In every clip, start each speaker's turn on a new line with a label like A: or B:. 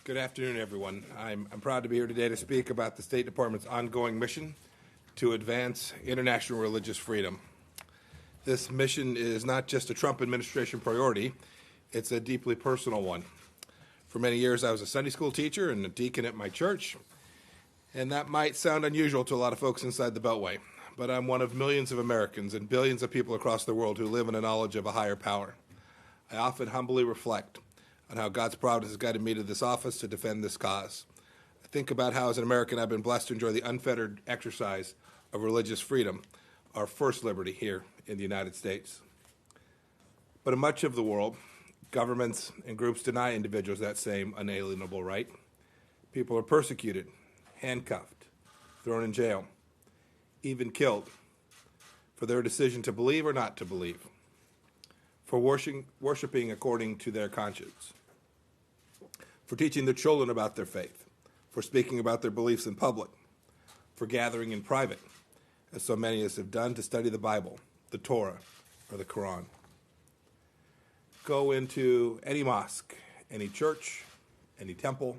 A: Good afternoon, everyone. I'm proud to be here today to speak about the State Department's ongoing mission to advance international religious freedom. This mission is not just a Trump administration priority, it's a deeply personal one. For many years, I was a Sunday school teacher and a deacon at my church, and that might sound unusual to a lot of folks inside the Beltway, but I'm one of millions of Americans and billions of people across the world who live in a knowledge of a higher power. I often humbly reflect on how God's providence has guided me to this office to defend this cause. I think about how, as an American, I've been blessed to enjoy the unfettered exercise of religious freedom, our first liberty here in the United States. But in much of the world, governments and groups deny individuals that same unalienable right. People are persecuted, handcuffed, thrown in jail, even killed for their decision to believe or not to believe, for worshiping according to their conscience, for teaching their children about their faith, for speaking about their beliefs in public, for gathering in private, as so many of us have done, to study the Bible, the Torah, or the Quran. Go into any mosque, any church, any temple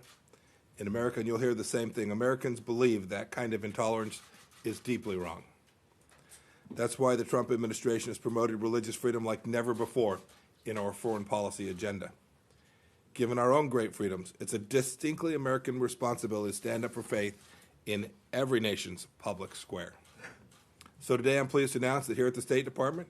A: in America, and you'll hear the same thing. Americans believe that kind of intolerance is deeply wrong. That's why the Trump administration has promoted religious freedom like never before in our foreign policy agenda. Given our own great freedoms, it's a distinctly American responsibility to stand up for faith in every nation's public square. So today I'm pleased to announce that here at the State Department,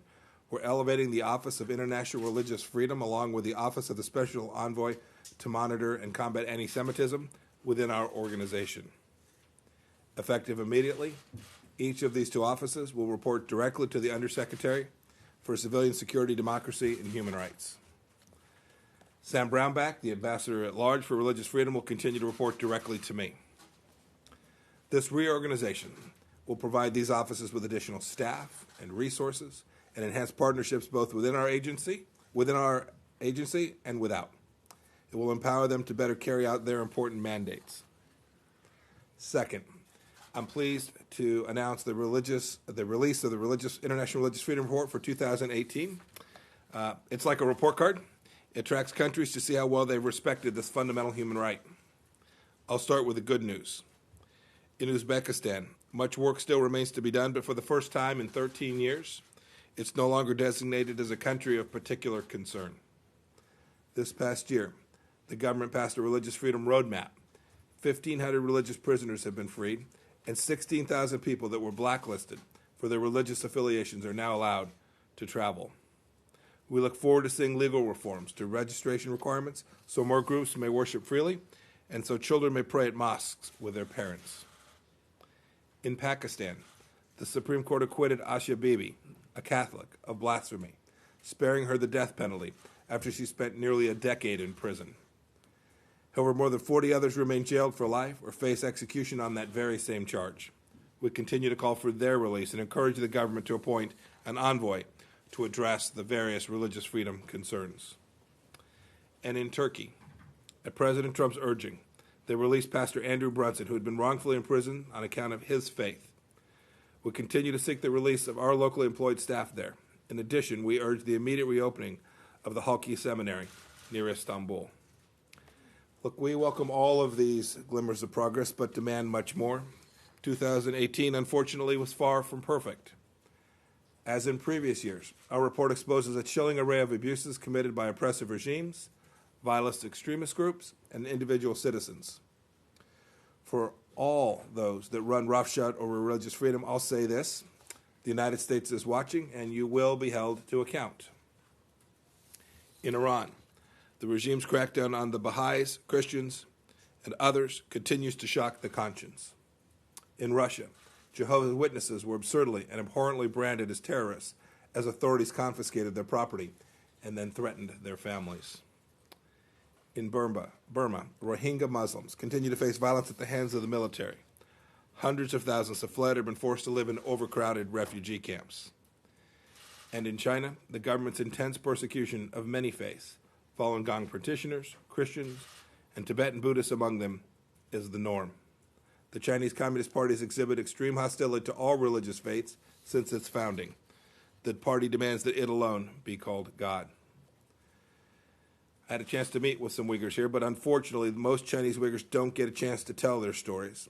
A: we're elevating the Office of International Religious Freedom along with the Office of the Special Envoy to monitor and combat anti-Semitism within our organization. Effective immediately, each of these two offices will report directly to the Undersecretary for Civilian Security, Democracy, and Human Rights. Sam Brownback, the Ambassador at Large for Religious Freedom, will continue to report directly to me. This reorganization will provide these offices with additional staff and resources and enhance partnerships both within our agency and without. It will empower them to better carry out their important mandates. Second, I'm pleased to announce the release of the International Religious Freedom Report for 2018. It's like a report card. It tracks countries to see how well they've respected this fundamental human right. I'll start with the good news. In Uzbekistan, much work still remains to be done, but for the first time in 13 years, it's no longer designated as a country of particular concern. This past year, the government passed a religious freedom roadmap. 1,500 religious prisoners have been freed, and 16,000 people that were blacklisted for their religious affiliations are now allowed to travel. We look forward to seeing legal reforms to registration requirements so more groups may worship freely and so children may pray at mosques with their parents. In Pakistan, the Supreme Court acquitted Asia Bibi, a Catholic, of blasphemy, sparing her the death penalty after she spent nearly a decade in prison. However, more than 40 others remain jailed for life or face execution on that very same charge. We continue to call for their release and encourage the government to appoint an envoy to address the various religious freedom concerns. And in Turkey, at President Trump's urging, they released Pastor Andrew Brunson, who had been wrongfully imprisoned on account of his faith. We continue to seek the release of our locally employed staff there. In addition, we urge the immediate reopening of the Halki Seminary near Istanbul. Look, we welcome all of these glimmers of progress, but demand much more. 2018, unfortunately, was far from perfect. As in previous years, our report exposes a chilling array of abuses committed by oppressive regimes, violent extremist groups, and individual citizens. For all those that run roughshod over religious freedom, I'll say this: the United States is watching, and you will be held to account. In Iran, the regime's crackdown on the Baha'is, Christians, and others continues to shock the conscience. In Russia, Jehovah's Witnesses were absurdly and abhorrently branded as terrorists as authorities confiscated their property and then threatened their families. In Burma, Rohingya Muslims continue to face violence at the hands of the military. Hundreds of thousands have fled or been forced to live in overcrowded refugee camps. And in China, the government's intense persecution of many faiths, Falun Gong practitioners, Christians, and Tibetan Buddhists among them, is the norm. The Chinese Communist Party has exhibited extreme hostility to all religious faiths since its founding. The party demands that it alone be called God. I had a chance to meet with some Uyghurs here, but unfortunately, most Chinese Uyghurs don't get a chance to tell their stories.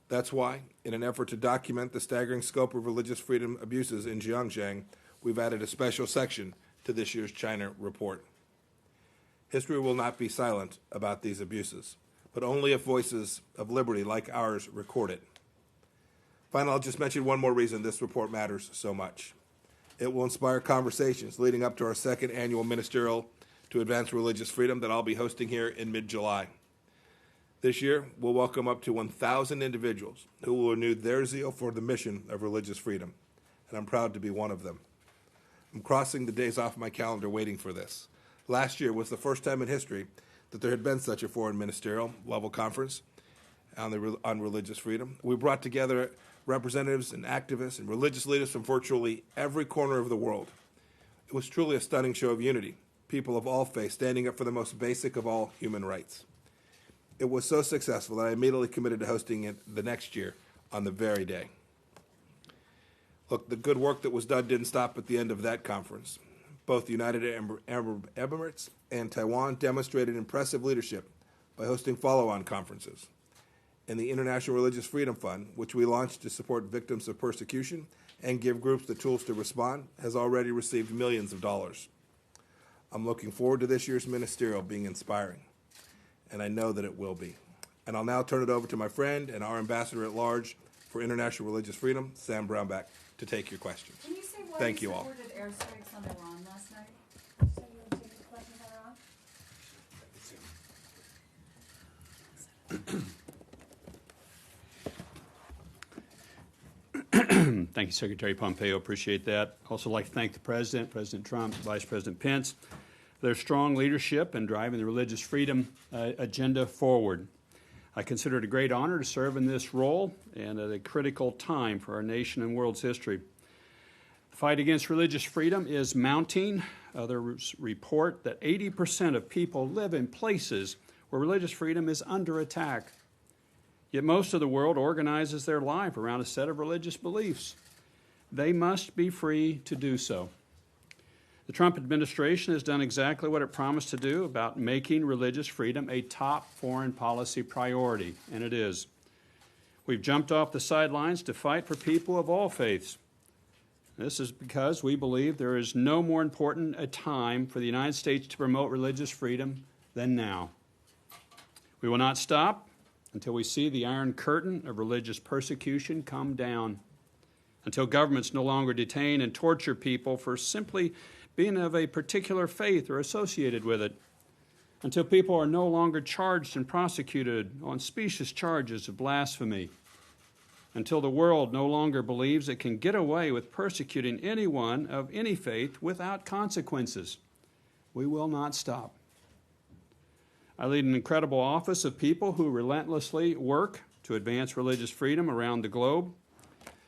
A: That's why, in an effort to document the staggering scope of religious freedom abuses in Xinjiang, we've added a special section to this year's China report. History will not be silent about these abuses, but only if voices of liberty like ours record it. Finally, I'll just mention one more reason this report matters so much. It will inspire conversations leading up to our second annual Ministerial to Advance Religious Freedom that I'll be hosting here in mid-July. This year, we'll welcome up to 1,000 individuals who will renew their zeal for the mission of religious freedom, and I'm proud to be one of them. I'm crossing the days off my calendar waiting for this. Last year was the first time in history that there had been such a foreign ministerial level conference on religious freedom. We brought together representatives and activists and religious leaders from virtually every corner of the world. It was truly a stunning show of unity, people of all faiths standing up for the most basic of all human rights. It was so successful that I immediately committed to hosting it the next year on the very day. Look, the good work that was done didn't stop at the end of that conference. Both the United Arab Emirates and Taiwan demonstrated impressive leadership by hosting follow-on conferences. And the International Religious Freedom Fund, which we launched to support victims of persecution and give groups the tools to respond, has already received millions of dollars. I'm looking forward to this year's ministerial being inspiring, and I know that it will be. And I'll now turn it over to my friend and our ambassador at large for International Religious Freedom, Sam Brownback, to take your questions.
B: Can you say why
A: Thank
B: you
A: you all.
B: supported airstrikes on Iran last night? So you want to take the question about Iran?
C: Thank you, Secretary Pompeo. Appreciate that. Also like to thank the President, President Trump, Vice President Pence, for their strong leadership in driving the religious freedom agenda forward. I consider it a great honor to serve in this role and at a critical time for our nation and world's history. The fight against religious freedom is mounting. Others report that 80% of people live in places where religious freedom is under attack. Yet most of the world organizes their life around a set of religious beliefs. They must be free to do so. The Trump administration has done exactly what it promised to do about making religious freedom a top foreign policy priority, and it is. We've jumped off the sidelines to fight for people of all faiths. This is because we believe there is no more important a time for the United States to promote religious freedom than now. We will not stop until we see the Iron Curtain of religious persecution come down, until governments no longer detain and torture people for simply being of a particular faith or associated with it, until people are no longer charged and prosecuted on specious charges of blasphemy, until the world no longer believes it can get away with persecuting anyone of any faith without consequences. We will not stop. I lead an incredible office of people who relentlessly work to advance religious freedom around the globe.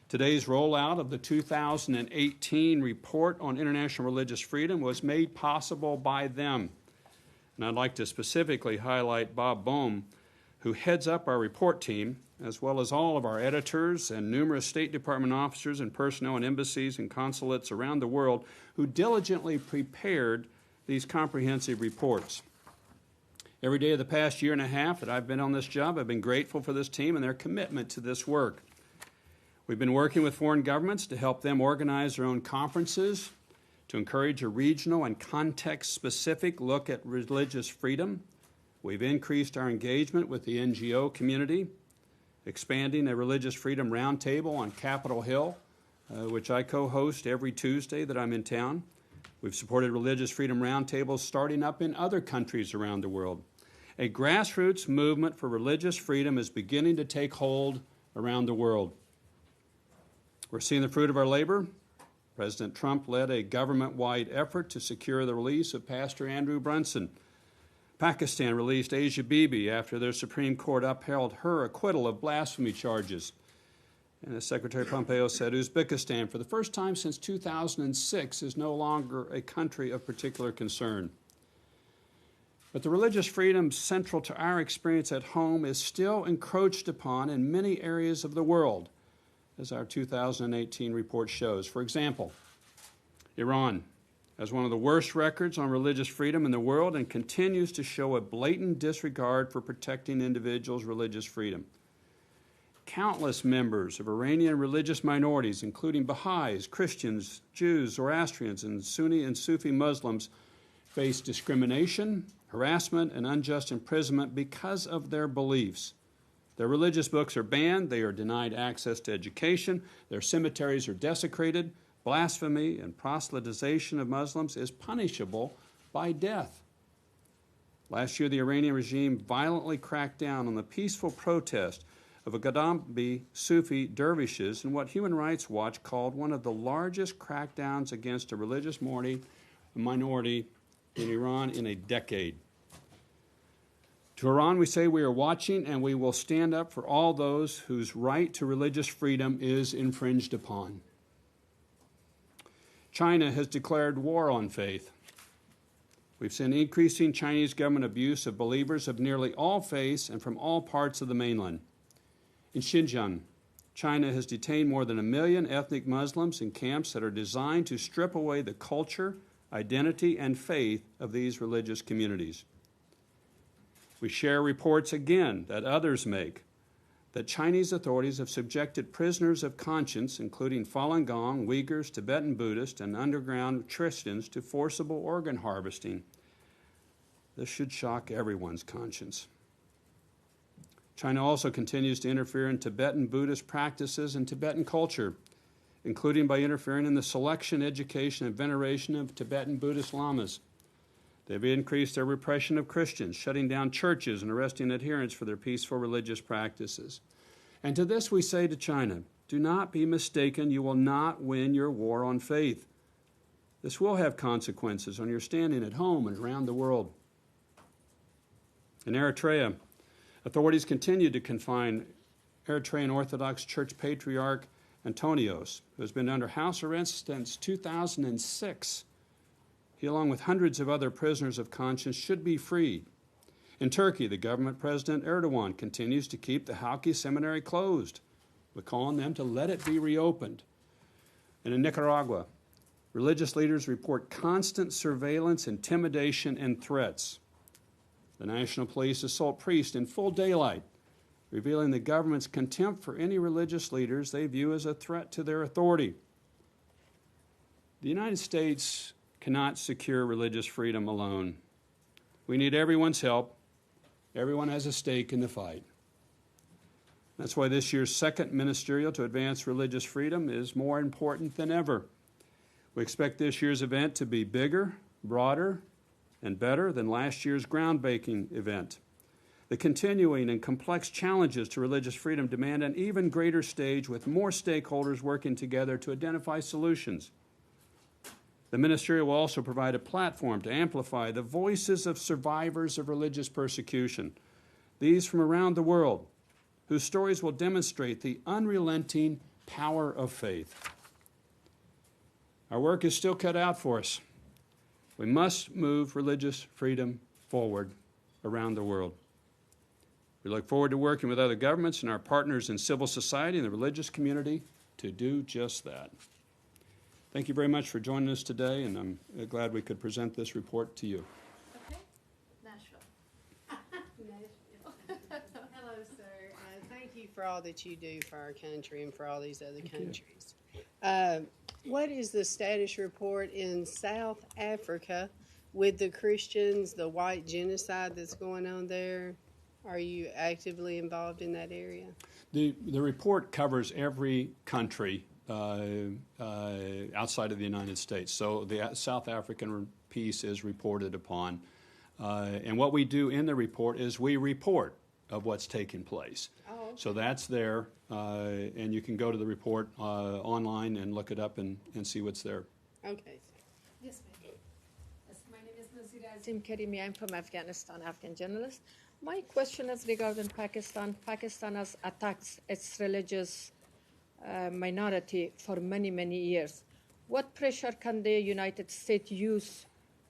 C: Today's rollout of the 2018 Report on International Religious Freedom was made possible by them. And I'd like to specifically highlight Bob Bohm, who heads up our report team, as well as all of our editors and numerous State Department officers and personnel in embassies and consulates around the world who diligently prepared these comprehensive reports. Every day of the past year and a half that I've been on this job, I've been grateful for this team and their commitment to this work. We've been working with foreign governments to help them organize their own conferences, to encourage a regional and context-specific look at religious freedom. We've increased our engagement with the NGO community, expanding a religious freedom roundtable on Capitol Hill, which I co-host every Tuesday that I'm in town. We've supported religious freedom roundtables starting up in other countries around the world. A grassroots movement for religious freedom is beginning to take hold around the world. We're seeing the fruit of our labor. President Trump led a government-wide effort to secure the release of Pastor Andrew Brunson. Pakistan released Asia Bibi after their Supreme Court upheld her acquittal of blasphemy charges. And as Secretary Pompeo said, Uzbekistan, for the first time since 2006, is no longer a country of particular concern. But the religious freedom central to our experience at home is still encroached upon in many areas of the world, as our 2018 report shows. For example, Iran, has one of the worst records on religious freedom in the world and continues to show a blatant disregard for protecting individuals' religious freedom. Countless members of Iranian religious minorities, including Baha'is, Christians, Jews, Zoroastrians, and Sunni and Sufi Muslims, face discrimination, harassment, and unjust imprisonment because of their beliefs. Their religious books are banned, they are denied access to education, their cemeteries are desecrated. Blasphemy and proselytization of Muslims is punishable by death. Last year, the Iranian regime violently cracked down on the peaceful protest of a Gaddafi Sufi dervishes in what Human Rights Watch called one of the largest crackdowns against a religious minority in Iran in a decade. To Iran, we say we are watching and we will stand up for all those whose right to religious freedom is infringed upon. China has declared war on faith. We've seen increasing Chinese government abuse of believers of nearly all faiths and from all parts of the mainland. In Xinjiang, China has detained more than 1 million ethnic Muslims in camps that are designed to strip away the culture, identity, and faith of these religious communities. We share reports again that others make that Chinese authorities have subjected prisoners of conscience, including Falun Gong, Uyghurs, Tibetan Buddhists, and underground Christians, to forcible organ harvesting. This should shock everyone's conscience. China also continues to interfere in Tibetan Buddhist practices and Tibetan culture, including by interfering in the selection, education, and veneration of Tibetan Buddhist lamas. They've increased their repression of Christians, shutting down churches and arresting adherents for their peaceful religious practices. And to this we say to China, do not be mistaken, you will not win your war on faith. This will have consequences on your standing at home and around the world. In Eritrea, authorities continue to confine Eritrean Orthodox Church Patriarch Antonios, who has been under house arrest since 2006. He, along with hundreds of other prisoners of conscience, should be freed. In Turkey, the government President Erdogan continues to keep the Halki Seminary closed. We're calling them to let it be reopened. And in Nicaragua, religious leaders report constant surveillance, intimidation, and threats. The National Police assault priests in full daylight, revealing the government's contempt for any religious leaders they view as a threat to their authority. The United States cannot secure religious freedom alone. We need everyone's help. Everyone has a stake in the fight. That's why this year's second ministerial to advance religious freedom is more important than ever. We expect this year's event to be bigger, broader, and better than last year's groundbreaking event. The continuing and complex challenges to religious freedom demand an even greater stage with more stakeholders working together to identify solutions. The ministerial will also provide a platform to amplify the voices of survivors of religious persecution, these from around the world, whose stories will demonstrate the unrelenting power of faith. Our work is still cut out for us. We must move religious freedom forward around the world. We look forward to working with other governments and our partners in civil society and the religious community to do just that. Thank you very much for joining us today, and I'm glad we could present this report to you.
B: Okay, Nashville.
D: Hello, sir. Thank you for all that you do for our country and for all these other countries. What is the status report in South Africa with the Christians, the white genocide that's going on there? Are you actively involved in that area?
C: The report covers every country outside of the United States. So the South African piece is reported upon. And what we do in the report is we report of what's taking place.
D: Oh, okay.
C: So that's there, and you can go to the report online and look it up and see what's there.
D: Okay.
B: Yes, ma'am. Yes, my name is Nazira.
E: Tim Karimi, I'm from Afghanistan, Afghan journalist. My question is regarding Pakistan. Pakistan has attacked its religious minority for many, many years. What pressure can the United States use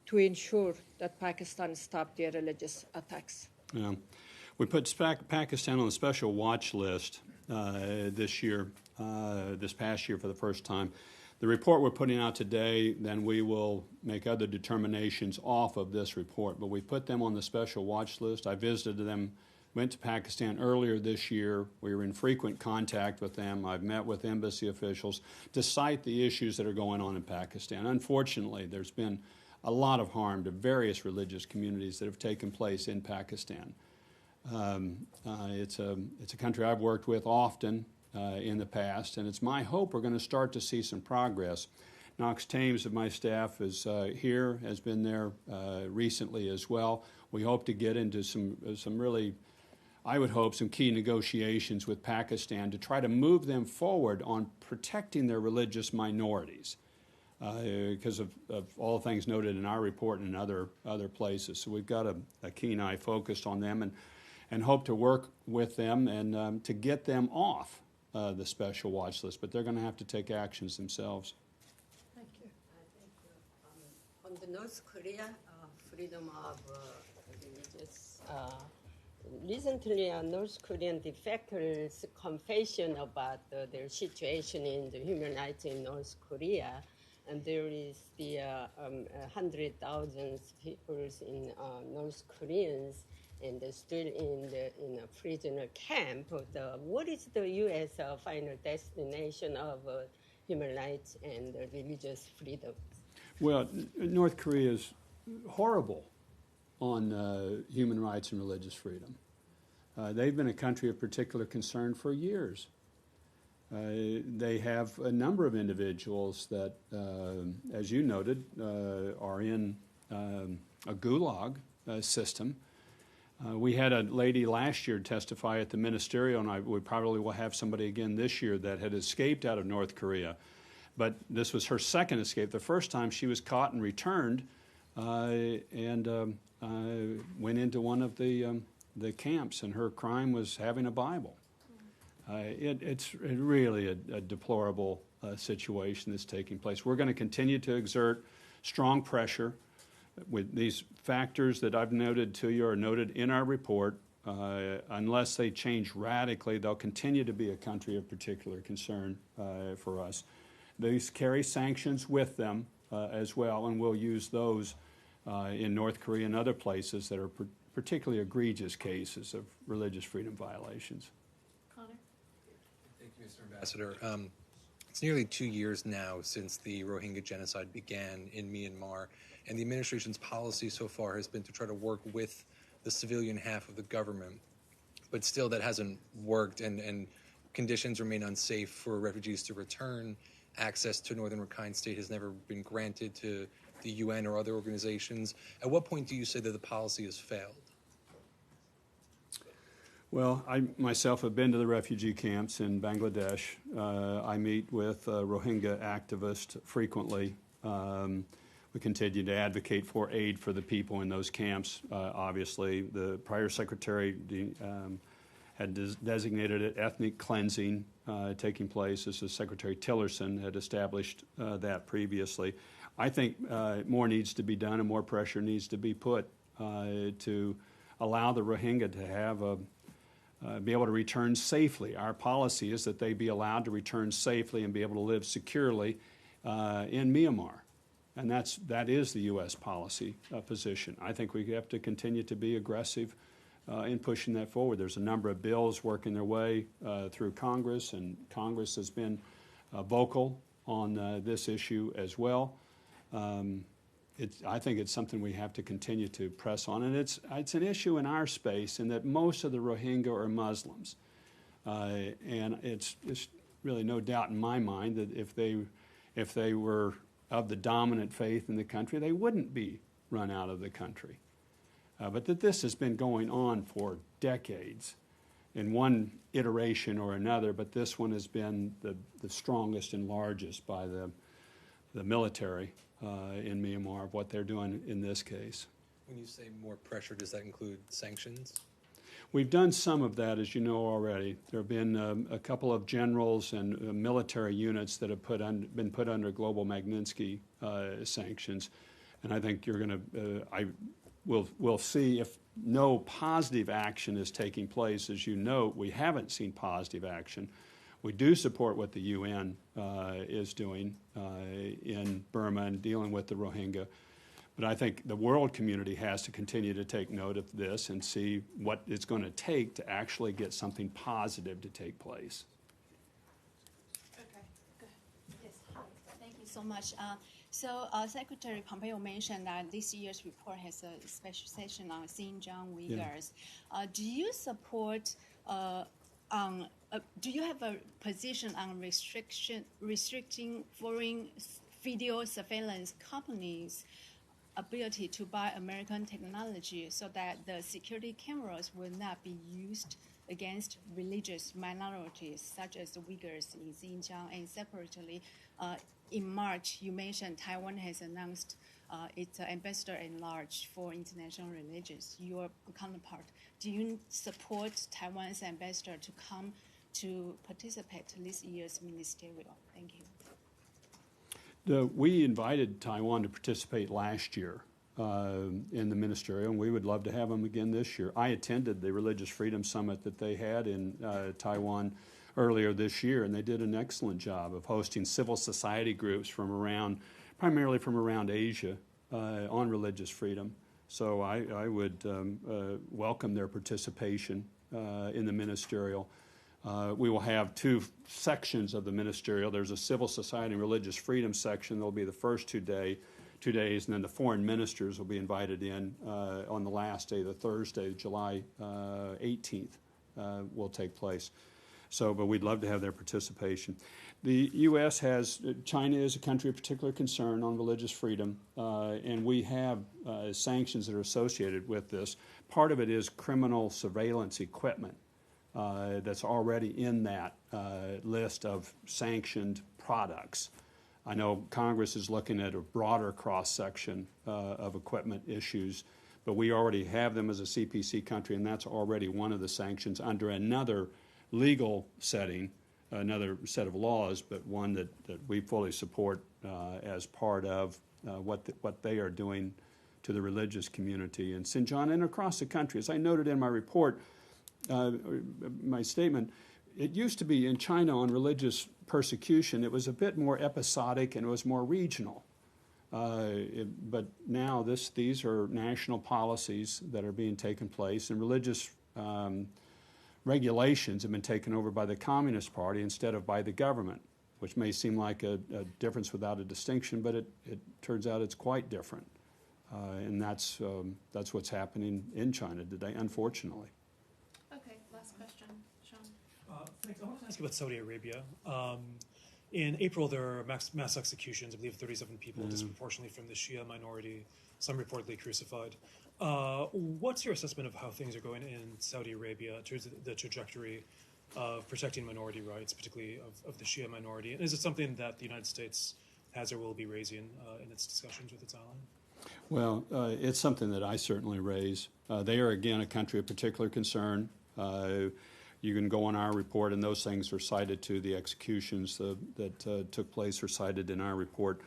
E: to ensure that Pakistan stop their religious attacks?
C: Yeah. We put Pakistan on the special watch list this past year for the first time. The report we're putting out today, then we will make other determinations off of this report, but we put them on the special watch list. I visited them, went to Pakistan earlier this year. We were in frequent contact with them. I've met with embassy officials to cite the issues that are going on in Pakistan. Unfortunately, there's been a lot of harm to various religious communities that have taken place in Pakistan. It's a country I've worked with often in the past, and it's my hope we're going to start to see some progress. Knox Thames of my staff is here, has been there recently as well. We hope to get into some really, I would hope, some key negotiations with Pakistan to try to move them forward on protecting their religious minorities because of all the things noted in our report and in other places. So we've got a keen eye focused on them and hope to work with them and to get them off the special watch list, but they're going to have to take actions themselves.
E: Thank you.
F: On the North Korea freedom of religious, recently North Korean defectors' confession about their situation in the human rights in North Korea, and there is the 100,000 people in North Koreans and they're still in a prisoner camp. What is the U.S. Final destination of human rights and religious freedom?
C: Well, North Korea is horrible on human rights and religious freedom. They've been a country of particular concern for years. They have a number of individuals that, as you noted, are in a gulag system. We had a lady last year testify at the ministerial, and we probably will have somebody again this year that had escaped out of North Korea. But this was her second escape. The first time she was caught and returned and went into one of the camps, and her crime was having a Bible. It's really a deplorable situation that's taking place. We're going to continue to exert strong pressure with these factors that I've noted to you are noted in our report. Unless they change radically, they'll continue to be a country of particular concern for us. These carry sanctions with them as well, and we'll use those in North Korea and other places that are particularly egregious cases of religious freedom violations.
E: Connor?
G: Thank you, Mr. Ambassador. It's nearly 2 years now since the Rohingya genocide began in Myanmar, and the administration's policy so far has been to try to work with the civilian half of the government. But still, that hasn't worked, and conditions remain unsafe for refugees to return. Access to Northern Rakhine State has never been granted to the UN or other organizations. At what point do you say that the policy has failed?
C: Well, I myself have been to the refugee camps in Bangladesh. I meet with Rohingya activists frequently. We continue to advocate for aid for the people in those camps. Obviously, the prior secretary had designated it ethnic cleansing taking place, as Secretary Tillerson had established that previously. I think more needs to be done and more pressure needs to be put to allow the Rohingya to have be able to return safely. Our policy is that they be allowed to return safely and be able to live securely in Myanmar. And that is the U.S. policy position. I think we have to continue to be aggressive in pushing that forward. There's a number of bills working their way through Congress, and Congress has been vocal on this issue as well. I think it's something we have to continue to press on, and it's an issue in our space in that most of the Rohingya are Muslims, and it's really no doubt in my mind that if they were of the dominant faith in the country, they wouldn't be run out of the country. But that this has been going on for decades in one iteration or another, but this one has been the strongest and largest by the military in Myanmar of what they're doing in this case.
G: When you say more pressure, does that include sanctions?
C: We've done some of that, as you know already. There have been a couple of generals and military units that have been put under global Magnitsky sanctions, and I think you're going to. We'll see if no positive action is taking place. As you note, we haven't seen positive action. We do support what the UN is doing in Burma and dealing with the Rohingya. But I think the world community has to continue to take note of this and see what it's going to take to actually get something positive to take place.
H: Okay, good. Yes, hi. Thank you so much. Secretary Pompeo mentioned that this year's report has a special session on Xinjiang Uyghurs. Do you support do you have a position on restricting foreign video surveillance companies' ability to buy American technology so that the security cameras will not be used against religious minorities such as the Uyghurs in Xinjiang? And separately, in March, you mentioned Taiwan has announced its ambassador-at-large for international religions, your counterpart. Do you support Taiwan's ambassador to come to participate in this year's ministerial? Thank you.
C: We invited Taiwan to participate last year in the ministerial, and we would love to have them again this year. I attended the Religious Freedom Summit that they had in Taiwan earlier this year, and they did an excellent job of hosting civil society groups from around, primarily from around Asia, on religious freedom. So I would welcome their participation in the ministerial. We will have two sections of the ministerial. There's a civil society and religious freedom section. There'll be the first 2 days, and then the foreign ministers will be invited in on the last day, the Thursday, July 18th, will take place. So, but we'd love to have their participation. The U.S. has, China is a country of particular concern on religious freedom, and we have sanctions that are associated with this. Part of it is criminal surveillance equipment that's already in that list of sanctioned products. I know Congress is looking at a broader cross-section of equipment issues, but we already have them as a CPC country, and that's already one of the sanctions under another legal setting, another set of laws, but one that we fully support as part of what they are doing to the religious community in Xinjiang and across the country. As I noted in my report, my statement, it used to be in China on religious persecution, it was a bit more episodic and it was more regional. But now these are national policies that are being taken place, and religious regulations have been taken over by the Communist Party instead of by the government, which may seem like a difference without a distinction, but it turns out it's quite different. And that's what's happening in China today, unfortunately.
H: Okay, last question, Sean.
I: Thanks. I want to ask you about Saudi Arabia. In April, there were mass executions, I believe 37 people, disproportionately from the Shia minority, some reportedly crucified. What's your assessment of how things are going in Saudi Arabia in terms of the trajectory of protecting minority rights, particularly of the Shia minority? And is it something that the United States has or will be raising in its discussions with its ally?
C: Well, it's something that I certainly raise. They are, again, a country of particular concern. You can go on our report, and those things are cited to the executions that took place are cited in our report.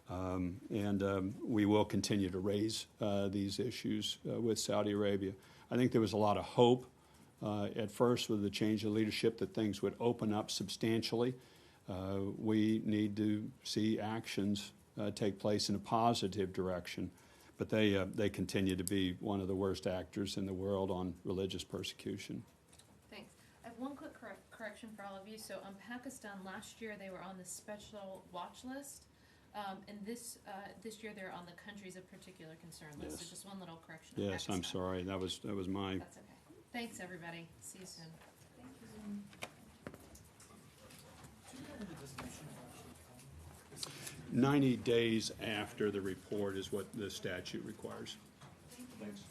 C: And we will continue to raise these issues with Saudi Arabia. I think there was a lot of hope at first with the change of leadership that things would open up substantially. We need to see actions take place in a positive direction, but they continue to be one of the worst actors in the world on religious persecution.
J: Thanks. I have one quick correction for all of you. So Pakistan, last year they were on the special watch list. And this year they're on the countries of particular concern list.
C: Yes.
J: So just one little correction.
C: Yes, I'm sorry. That was my.
J: That's okay. Thanks, everybody. See you soon.
H: Thank you.
C: 90 days after the report is what the statute requires.
H: Thank you.
C: Thanks.